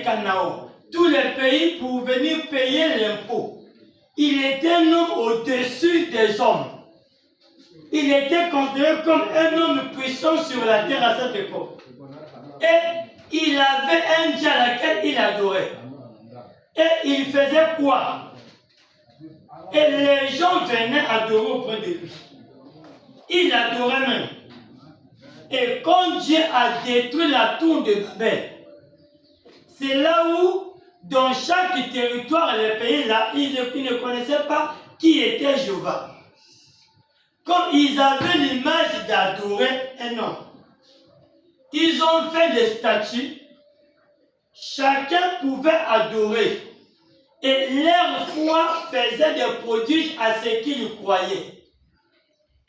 Canaan, tous les pays pour venir payer l'impôt. Il était un homme au-dessus des hommes. Il était considéré comme un homme puissant sur la terre à cette époque. Et il avait un Dieu à laquelle il adorait. Et il faisait quoi? Et les gens venaient adorer auprès de lui. Il adorait même. Et quand Dieu a détruit la tour de Babel, c'est là où, dans chaque territoire, les pays là, ils ne connaissaient pas qui était Jéhovah. Comme ils avaient l'image d'adorer un homme, ils ont fait des statues. Chacun pouvait adorer. Et leur foi faisait des prodiges à ce qu'ils croyaient.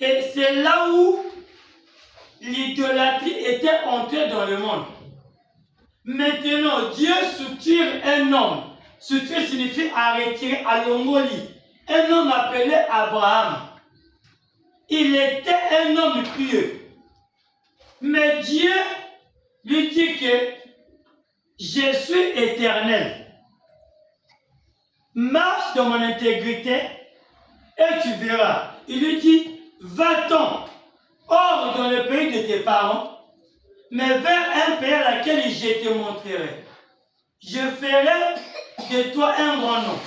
Et c'est là où l'idolâtrie était entrée dans le monde. Maintenant, Dieu structure un homme. Structure signifie à retirer, à l'ongolie. Un homme appelé Abraham. Il était un homme pieux. Mais Dieu lui dit que je suis éternel. Marche dans mon intégrité et tu verras. Il lui dit, va-t'en hors dans le pays de tes parents, mais vers un pays à laquelle je te montrerai. Je ferai de toi un grand nom.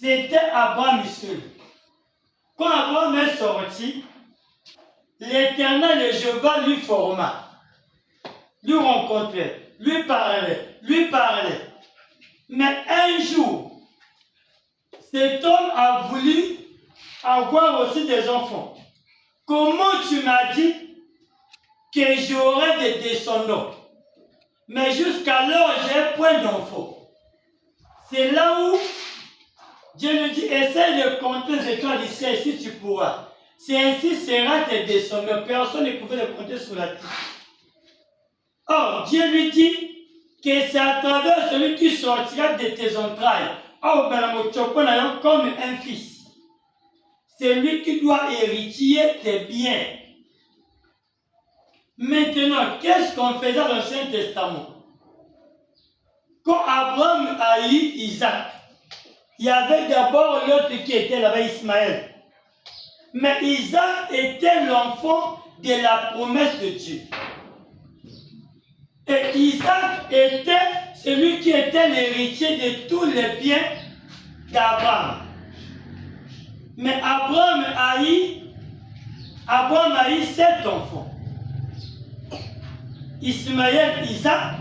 C'était Abraham seul. Quand Abraham est sorti, l'Éternel, Jéhovah, lui forma, lui rencontrait, lui parlait. Mais un jour, cet homme a voulu avoir aussi des enfants. Comment tu m'as dit que j'aurai des descendants? Mais jusqu'alors, j'ai point d'enfants. C'est là où Dieu lui dit, essaie de compter les étoiles du ciel si tu pourras. C'est ainsi sera tes descendants. Personne ne pouvait les compter sur la terre. Or, Dieu lui dit que c'est à travers celui qui sortira de tes entrailles. Comme un fils. C'est lui qui doit hériter tes biens. Maintenant, qu'est-ce qu'on faisait dans l'Ancien Testament? Quand Abraham a eu Isaac, il y avait d'abord l'autre qui était là-bas, Ismaël. Mais Isaac était l'enfant de la promesse de Dieu. Et Isaac était celui qui était l'héritier de tous les biens d'Abraham. Mais Abraham a eu 7 enfants. Ismaël, Isaac,